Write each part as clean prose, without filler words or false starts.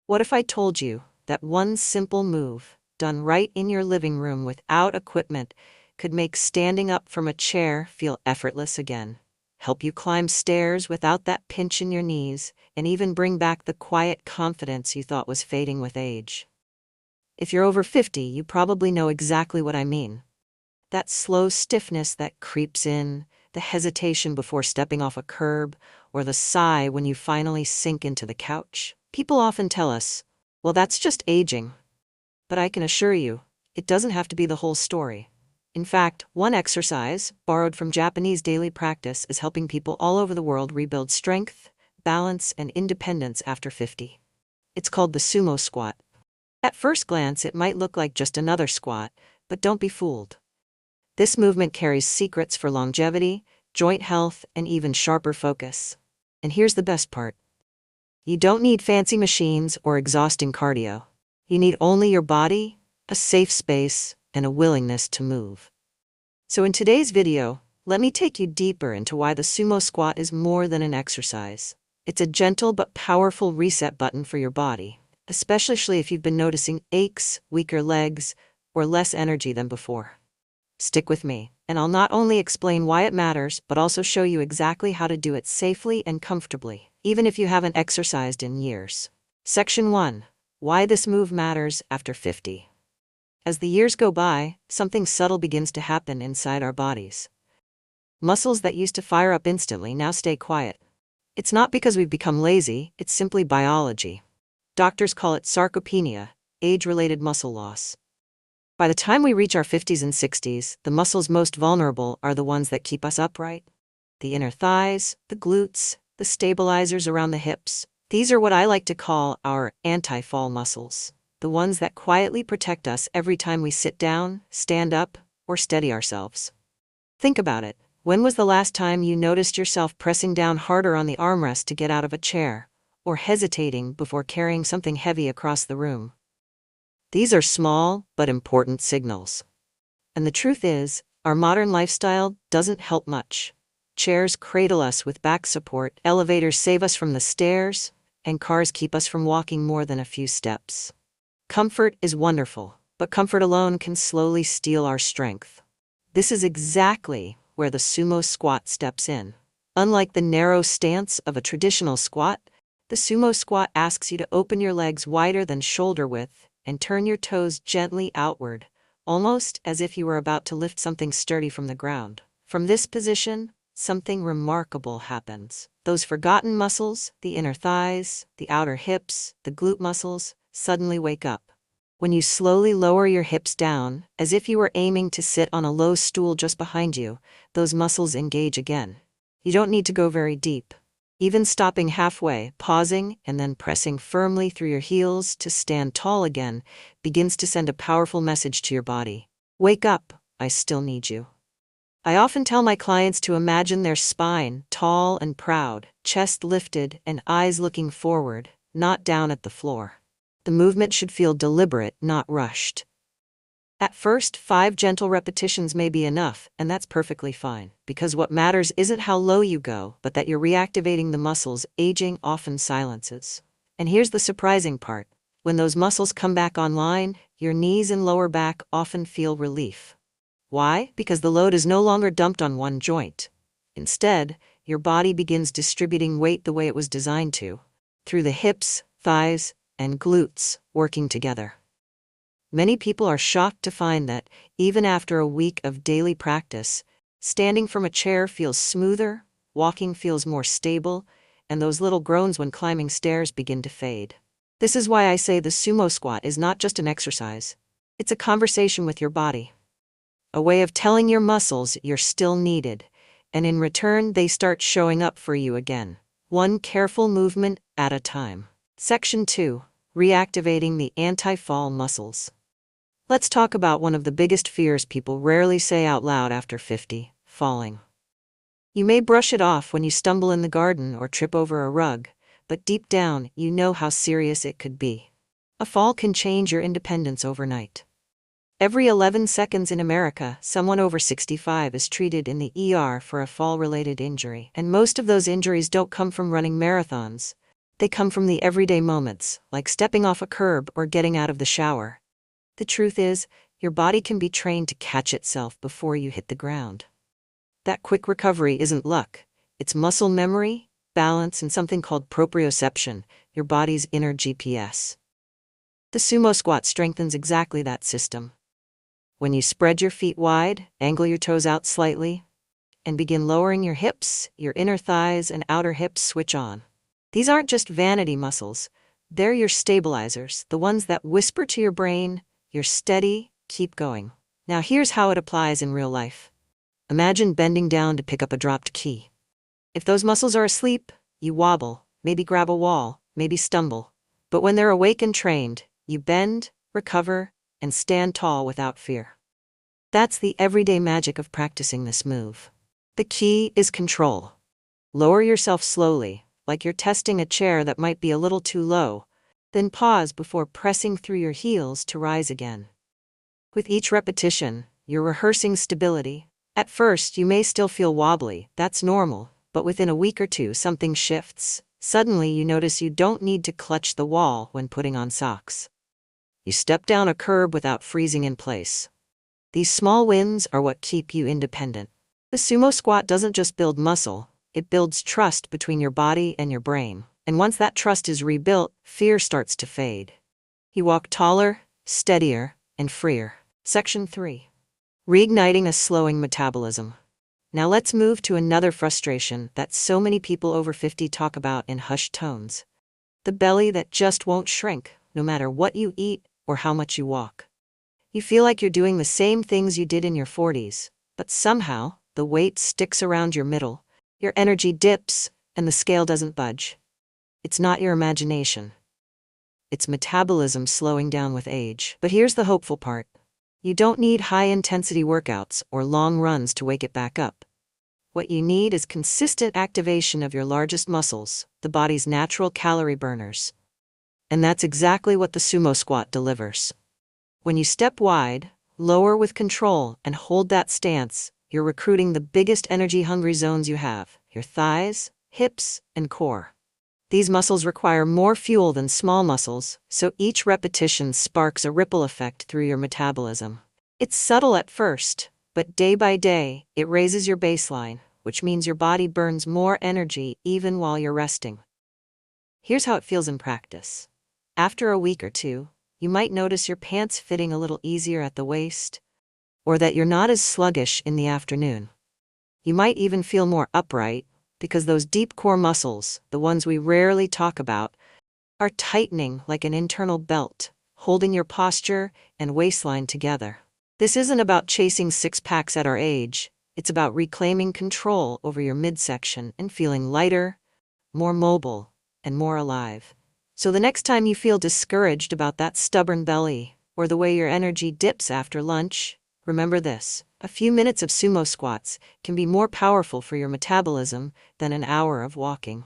What if I told you that one simple move, done right in your living room without equipment, could make standing up from a chair feel effortless again, help you climb stairs without that pinch in your knees, and even bring back the quiet confidence you thought was fading with age? If you're over 50, you probably know exactly what I mean. That slow stiffness that creeps in, the hesitation before stepping off a curb, or the sigh when you finally sink into the couch. People often tell us, well, that's just aging. But I can assure you, it doesn't have to be the whole story. In fact, one exercise, borrowed from Japanese daily practice, is helping people all over the world rebuild strength, balance, and independence after 50. It's called the SUMO squat. At first glance, it might look like just another squat, but don't be fooled. This movement carries secrets for longevity, joint health, and even sharper focus. And here's the best part. You don't need fancy machines or exhausting cardio. You need only your body, a safe space, and a willingness to move. So in today's video, let me take you deeper into why the sumo squat is more than an exercise. It's a gentle but powerful reset button for your body, especially if you've been noticing aches, weaker legs, or less energy than before. Stick with me, and I'll not only explain why it matters, but also show you exactly how to do it safely and comfortably, even if you haven't exercised in years. Section 1. Why this move matters after 50. As the years go by, something subtle begins to happen inside our bodies. Muscles that used to fire up instantly now stay quiet. It's not because we've become lazy, it's simply biology. Doctors call it sarcopenia, age-related muscle loss. By the time we reach our 50s and 60s, the muscles most vulnerable are the ones that keep us upright. The inner thighs, the glutes, the stabilizers around the hips. These are what I like to call our anti-fall muscles, the ones that quietly protect us every time we sit down, stand up, or steady ourselves. Think about it. When was the last time you noticed yourself pressing down harder on the armrest to get out of a chair, or hesitating before carrying something heavy across the room? These are small but important signals. And the truth is, our modern lifestyle doesn't help much. Chairs cradle us with back support, elevators save us from the stairs, and cars keep us from walking more than a few steps. Comfort is wonderful, but comfort alone can slowly steal our strength. This is exactly where the sumo squat steps in. Unlike the narrow stance of a traditional squat, the sumo squat asks you to open your legs wider than shoulder width and turn your toes gently outward, almost as if you were about to lift something sturdy from the ground. From this position, something remarkable happens. Those forgotten muscles, the inner thighs, the outer hips, the glute muscles, suddenly wake up. When you slowly lower your hips down, as if you were aiming to sit on a low stool just behind you, those muscles engage again. You don't need to go very deep. Even stopping halfway, pausing, and then pressing firmly through your heels to stand tall again begins to send a powerful message to your body. Wake up, I still need you. I often tell my clients to imagine their spine tall and proud, chest lifted, and eyes looking forward, not down at the floor. The movement should feel deliberate, not rushed. At first, 5 gentle repetitions may be enough, and that's perfectly fine, because what matters isn't how low you go, but that you're reactivating the muscles aging often silences. And here's the surprising part. When those muscles come back online, your knees and lower back often feel relief. Why? Because the load is no longer dumped on one joint. Instead, your body begins distributing weight the way it was designed to, through the hips, thighs, and glutes, working together. Many people are shocked to find that, even after a week of daily practice, standing from a chair feels smoother, walking feels more stable, and those little groans when climbing stairs begin to fade. This is why I say the sumo squat is not just an exercise. It's a conversation with your body. A way of telling your muscles you're still needed, and in return they start showing up for you again, one careful movement at a time. Section 2. Reactivating the anti-fall muscles. Let's talk about one of the biggest fears people rarely say out loud after 50, falling. You may brush it off when you stumble in the garden or trip over a rug, but deep down, you know how serious it could be. A fall can change your independence overnight. Every 11 seconds in America, someone over 65 is treated in the ER for a fall-related injury, and most of those injuries don't come from running marathons, They come from the everyday moments, like stepping off a curb or getting out of the shower. The truth is, your body can be trained to catch itself before you hit the ground. That quick recovery isn't luck. It's muscle memory, balance, and something called proprioception, your body's inner GPS. The sumo squat strengthens exactly that system. When you spread your feet wide, angle your toes out slightly, and begin lowering your hips, your inner thighs and outer hips switch on. These aren't just vanity muscles. They're your stabilizers, the ones that whisper to your brain, "You're steady, keep going." Now here's how it applies in real life. Imagine bending down to pick up a dropped key. If those muscles are asleep, you wobble, maybe grab a wall, maybe stumble. But when they're awake and trained, you bend, recover, and stand tall without fear. That's the everyday magic of practicing this move. The key is control. Lower yourself slowly, like you're testing a chair that might be a little too low, then pause before pressing through your heels to rise again. With each repetition, you're rehearsing stability. At first, you may still feel wobbly, that's normal, but within a week or two something shifts. Suddenly you notice you don't need to clutch the wall when putting on socks. You step down a curb without freezing in place. These small wins are what keep you independent. The sumo squat doesn't just build muscle, it builds trust between your body and your brain. And once that trust is rebuilt, fear starts to fade. You walk taller, steadier, and freer. Section 3. Reigniting a slowing metabolism. Now let's move to another frustration that so many people over 50 talk about in hushed tones. The belly that just won't shrink, no matter what you eat or how much you walk. You feel like you're doing the same things you did in your 40s, but somehow, the weight sticks around your middle, your energy dips, and the scale doesn't budge. It's not your imagination. It's metabolism slowing down with age. But here's the hopeful part. You don't need high-intensity workouts or long runs to wake it back up. What you need is consistent activation of your largest muscles, the body's natural calorie burners. And that's exactly what the sumo squat delivers. When you step wide, lower with control, and hold that stance, you're recruiting the biggest energy-hungry zones you have, your thighs, hips, and core. These muscles require more fuel than small muscles, so each repetition sparks a ripple effect through your metabolism. It's subtle at first, but day by day, it raises your baseline, which means your body burns more energy even while you're resting. Here's how it feels in practice. After a week or two, you might notice your pants fitting a little easier at the waist, or that you're not as sluggish in the afternoon. You might even feel more upright, because those deep core muscles, the ones we rarely talk about, are tightening like an internal belt, holding your posture and waistline together. This isn't about chasing six-packs at our age, it's about reclaiming control over your midsection and feeling lighter, more mobile, and more alive. So the next time you feel discouraged about that stubborn belly, or the way your energy dips after lunch, remember this: a few minutes of sumo squats can be more powerful for your metabolism than an hour of walking.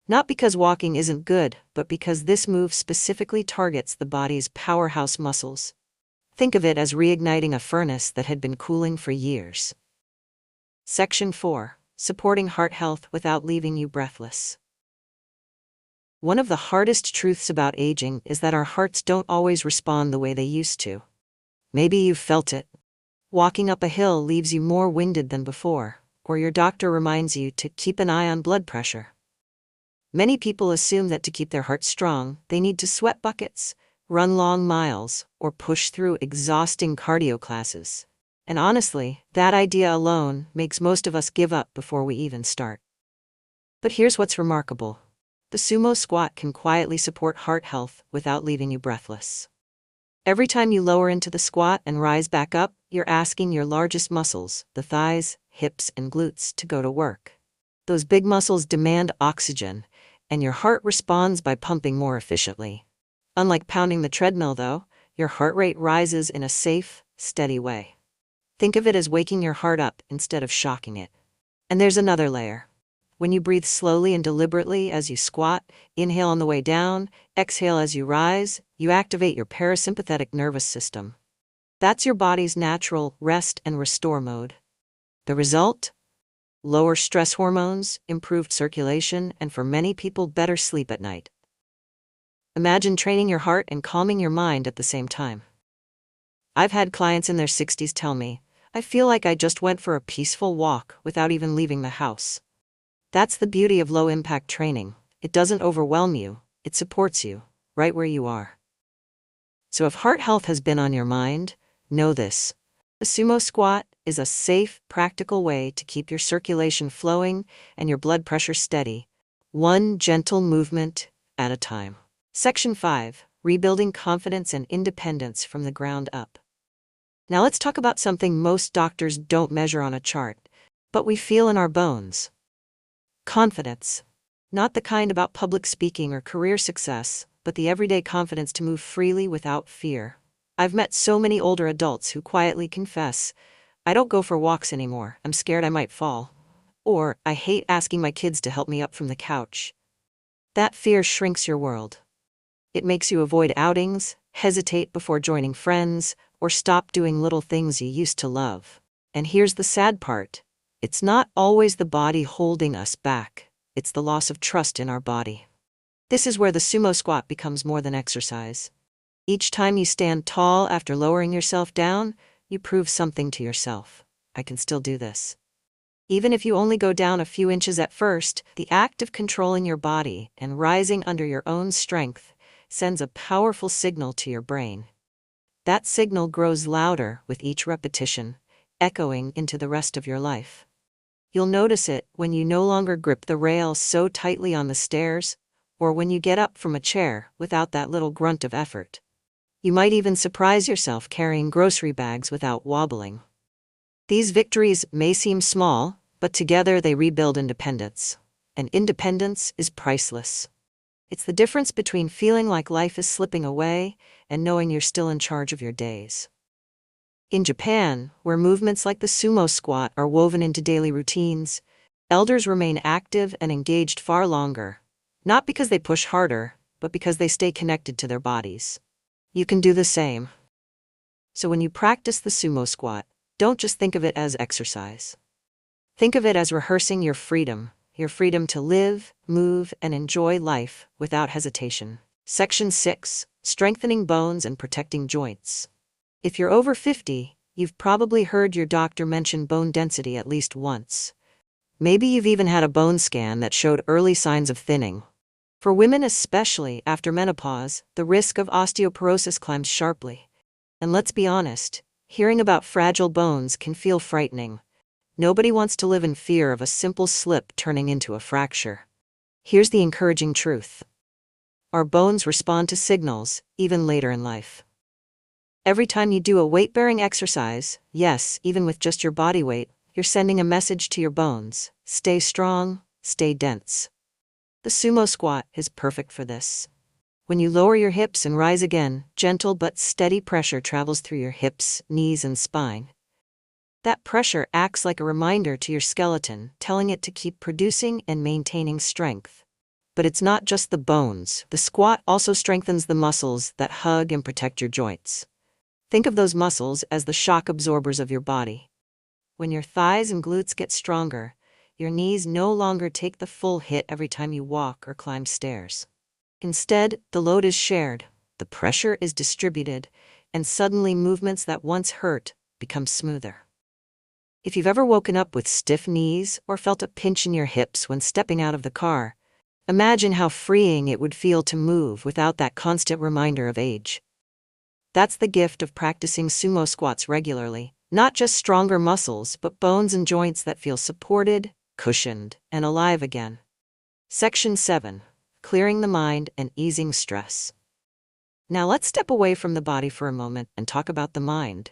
Not because walking isn't good, but because this move specifically targets the body's powerhouse muscles. Think of it as reigniting a furnace that had been cooling for years. Section 4. Supporting heart health without leaving you breathless. One of the hardest truths about aging is that our hearts don't always respond the way they used to. Maybe you've felt it. Walking up a hill leaves you more winded than before, or your doctor reminds you to keep an eye on blood pressure. Many people assume that to keep their heart strong, they need to sweat buckets, run long miles, or push through exhausting cardio classes. And honestly, that idea alone makes most of us give up before we even start. But here's what's remarkable. The sumo squat can quietly support heart health without leaving you breathless. Every time you lower into the squat and rise back up, you're asking your largest muscles, the thighs, hips, and glutes, to go to work. Those big muscles demand oxygen, and your heart responds by pumping more efficiently. Unlike pounding the treadmill, though, your heart rate rises in a safe, steady way. Think of it as waking your heart up instead of shocking it. And there's another layer. When you breathe slowly and deliberately as you squat, inhale on the way down, exhale as you rise, you activate your parasympathetic nervous system. That's your body's natural rest and restore mode. The result? lower stress hormones, improved circulation, and for many people, better sleep at night. Imagine training your heart and calming your mind at the same time. I've had clients in their 60s tell me, "I feel like I just went for a peaceful walk without even leaving the house." That's the beauty of low-impact training. It doesn't overwhelm you, it supports you, right where you are. So if heart health has been on your mind, know this. The Sumo Squat is a safe, practical way to keep your circulation flowing and your blood pressure steady, one gentle movement at a time. Section 5. Rebuilding confidence and independence from the ground up. Now let's talk about something most doctors don't measure on a chart, but we feel in our bones. Confidence. Not the kind about public speaking or career success, but the everyday confidence to move freely without fear. I've met so many older adults who quietly confess, "I don't go for walks anymore, I'm scared I might fall." Or, "I hate asking my kids to help me up from the couch." That fear shrinks your world. It makes you avoid outings, hesitate before joining friends, or stop doing little things you used to love. And here's the sad part. It's not always the body holding us back, it's the loss of trust in our body. This is where the sumo squat becomes more than exercise. Each time you stand tall after lowering yourself down, you prove something to yourself. I can still do this. Even if you only go down a few inches at first, the act of controlling your body and rising under your own strength sends a powerful signal to your brain. That signal grows louder with each repetition, echoing into the rest of your life. You'll notice it when you no longer grip the rail so tightly on the stairs, or when you get up from a chair without that little grunt of effort. You might even surprise yourself carrying grocery bags without wobbling. These victories may seem small, but together they rebuild independence. And independence is priceless. It's the difference between feeling like life is slipping away and knowing you're still in charge of your days. In Japan, where movements like the sumo squat are woven into daily routines, elders remain active and engaged far longer, not because they push harder, but because they stay connected to their bodies. You can do the same. So when you practice the sumo squat, don't just think of it as exercise. Think of it as rehearsing your freedom to live, move, and enjoy life without hesitation. Section 6. Strengthening bones and protecting joints. If you're over 50, you've probably heard your doctor mention bone density at least once. Maybe you've even had a bone scan that showed early signs of thinning. For women, especially after menopause, the risk of osteoporosis climbs sharply. And let's be honest, hearing about fragile bones can feel frightening. Nobody wants to live in fear of a simple slip turning into a fracture. Here's the encouraging truth. Our bones respond to signals, even later in life. Every time you do a weight-bearing exercise, yes, even with just your body weight, you're sending a message to your bones: stay strong, stay dense. The sumo squat is perfect for this. When you lower your hips and rise again, gentle but steady pressure travels through your hips, knees, and spine. That pressure acts like a reminder to your skeleton, telling it to keep producing and maintaining strength. But it's not just the bones. The squat also strengthens the muscles that hug and protect your joints. Think of those muscles as the shock absorbers of your body. When your thighs and glutes get stronger, your knees no longer take the full hit every time you walk or climb stairs. Instead, the load is shared, the pressure is distributed, and suddenly movements that once hurt become smoother. If you've ever woken up with stiff knees or felt a pinch in your hips when stepping out of the car, imagine how freeing it would feel to move without that constant reminder of age. That's the gift of practicing sumo squats regularly. Not just stronger muscles, but bones and joints that feel supported, cushioned, and alive again. Section 7. Clearing the mind and easing stress. Now let's step away from the body for a moment and talk about the mind.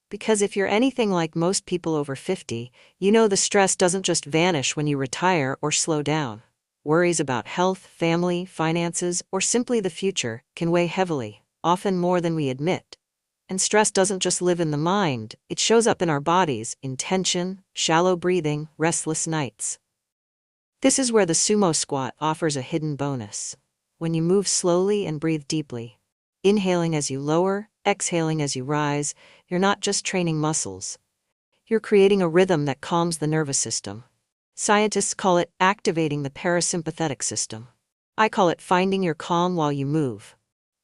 Because if you're anything like most people over 50, you know the stress doesn't just vanish when you retire or slow down. Worries about health, family, finances, or simply the future can weigh heavily, often more than we admit. And stress doesn't just live in the mind, it shows up in our bodies in tension, shallow breathing, restless nights. This is where the sumo squat offers a hidden bonus. When you move slowly and breathe deeply, inhaling as you lower, exhaling as you rise, you're not just training muscles. You're creating a rhythm that calms the nervous system. Scientists call it activating the parasympathetic system. I call it finding your calm while you move.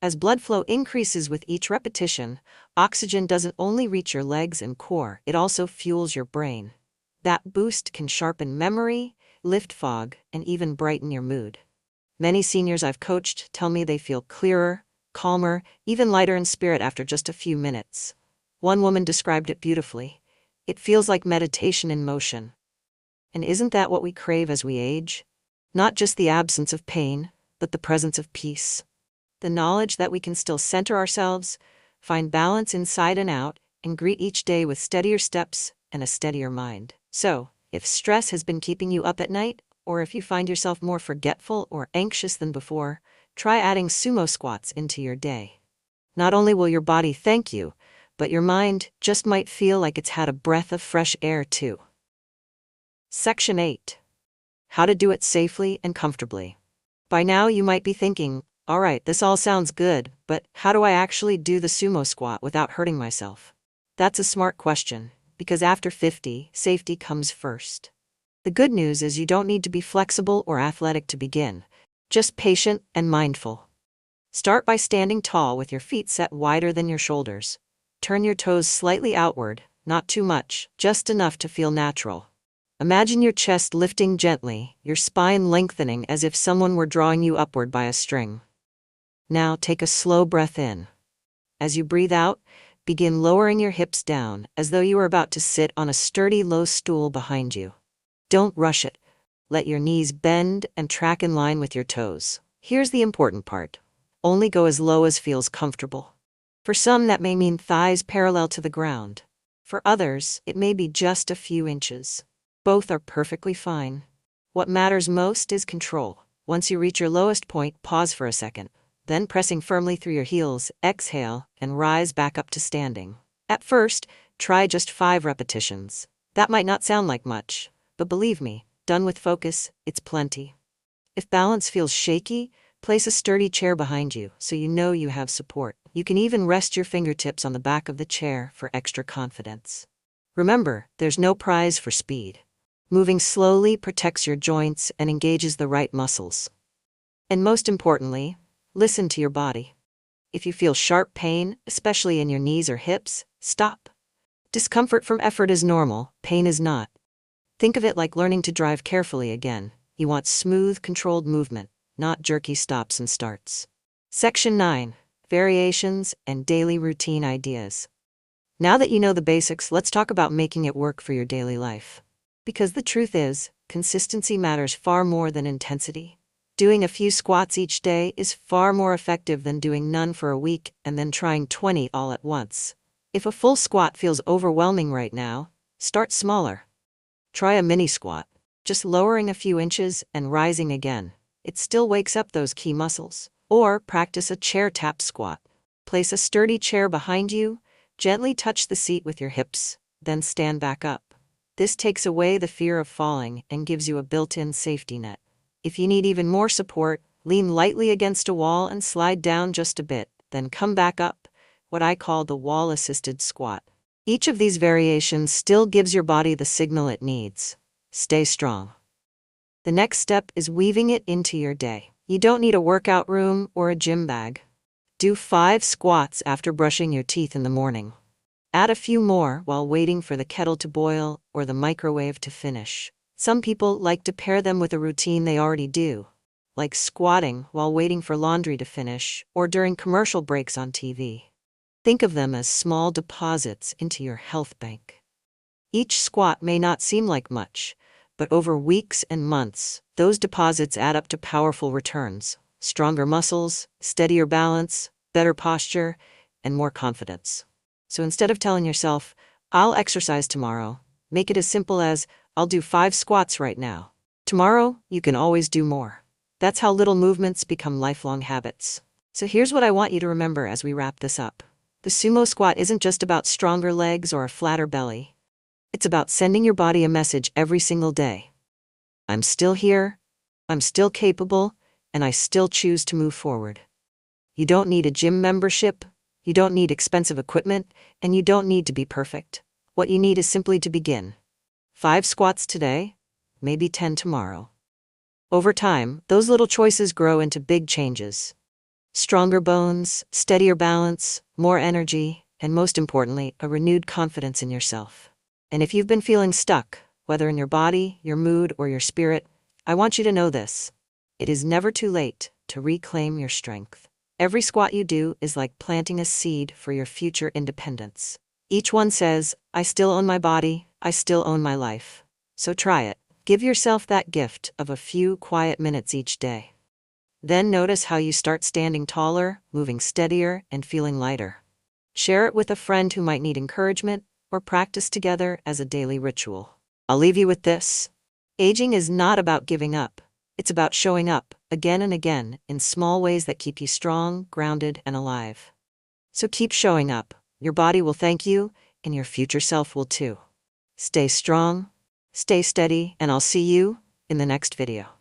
As blood flow increases with each repetition, oxygen doesn't only reach your legs and core, it also fuels your brain. That boost can sharpen memory, lift fog, and even brighten your mood. Many seniors I've coached tell me they feel clearer, calmer, even lighter in spirit after just a few minutes. One woman described it beautifully. It feels like meditation in motion. And isn't that what we crave as we age? Not just the absence of pain, but the presence of peace. The knowledge that we can still center ourselves, find balance inside and out, and greet each day with steadier steps and a steadier mind. So, if stress has been keeping you up at night, or if you find yourself more forgetful or anxious than before, try adding sumo squats into your day. Not only will your body thank you, but your mind just might feel like it's had a breath of fresh air too. Section 8. How to do it safely and comfortably. By now you might be thinking, all right, this all sounds good, but how do I actually do the sumo squat without hurting myself? That's a smart question, because after 50, safety comes first. The good news is you don't need to be flexible or athletic to begin, just patient and mindful. Start by standing tall with your feet set wider than your shoulders. Turn your toes slightly outward, not too much, just enough to feel natural. Imagine your chest lifting gently, your spine lengthening as if someone were drawing you upward by a string. Now take a slow breath in. As you breathe out, begin lowering your hips down as though you were about to sit on a sturdy low stool behind you. Don't rush it. Let your knees bend and track in line with your toes. Here's the important part. Only go as low as feels comfortable. For some, that may mean thighs parallel to the ground. For others, it may be just a few inches. Both are perfectly fine. What matters most is control. Once you reach your lowest point, pause for a second. Then pressing firmly through your heels, exhale, and rise back up to standing. At first, try just 5 repetitions. That might not sound like much, but believe me, done with focus, it's plenty. If balance feels shaky, place a sturdy chair behind you so you know you have support. You can even rest your fingertips on the back of the chair for extra confidence. Remember, there's no prize for speed. Moving slowly protects your joints and engages the right muscles. And most importantly, listen to your body. If you feel sharp pain, especially in your knees or hips, stop. Discomfort from effort is normal, pain is not. Think of it like learning to drive carefully again. You want smooth, controlled movement, not jerky stops and starts. Section 9. Variations and daily routine ideas. Now that you know the basics, let's talk about making it work for your daily life. Because the truth is, consistency matters far more than intensity. Doing a few squats each day is far more effective than doing none for a week and then trying 20 all at once. If a full squat feels overwhelming right now, start smaller. Try a mini squat, just lowering a few inches and rising again. It still wakes up those key muscles. Or practice a chair tap squat. Place a sturdy chair behind you, gently touch the seat with your hips, then stand back up. This takes away the fear of falling and gives you a built-in safety net. If you need even more support, lean lightly against a wall and slide down just a bit, then come back up, what I call the wall-assisted squat. Each of these variations still gives your body the signal it needs. Stay strong. The next step is weaving it into your day. You don't need a workout room or a gym bag. Do 5 squats after brushing your teeth in the morning. Add a few more while waiting for the kettle to boil or the microwave to finish. Some people like to pair them with a routine they already do, like squatting while waiting for laundry to finish or during commercial breaks on TV. Think of them as small deposits into your health bank. Each squat may not seem like much, but over weeks and months, those deposits add up to powerful returns. Stronger muscles, steadier balance, better posture, and more confidence. So instead of telling yourself, I'll exercise tomorrow, make it as simple as, I'll do 5 squats right now. Tomorrow, you can always do more. That's how little movements become lifelong habits. So here's what I want you to remember as we wrap this up. The sumo squat isn't just about stronger legs or a flatter belly. It's about sending your body a message every single day. I'm still here, I'm still capable, and I still choose to move forward. You don't need a gym membership, you don't need expensive equipment, and you don't need to be perfect. What you need is simply to begin. 5 squats today, maybe 10 tomorrow. Over time, those little choices grow into big changes. Stronger bones, steadier balance, more energy, and most importantly, a renewed confidence in yourself. And if you've been feeling stuck, whether in your body, your mood, or your spirit, I want you to know this. It is never too late to reclaim your strength. Every squat you do is like planting a seed for your future independence. Each one says, I still own my body, I still own my life. So try it. Give yourself that gift of a few quiet minutes each day. Then notice how you start standing taller, moving steadier, and feeling lighter. Share it with a friend who might need encouragement, or practice together as a daily ritual. I'll leave you with this. Aging is not about giving up. It's about showing up, again and again, in small ways that keep you strong, grounded, and alive. So keep showing up. Your body will thank you, and your future self will too. Stay strong, stay steady, and I'll see you in the next video.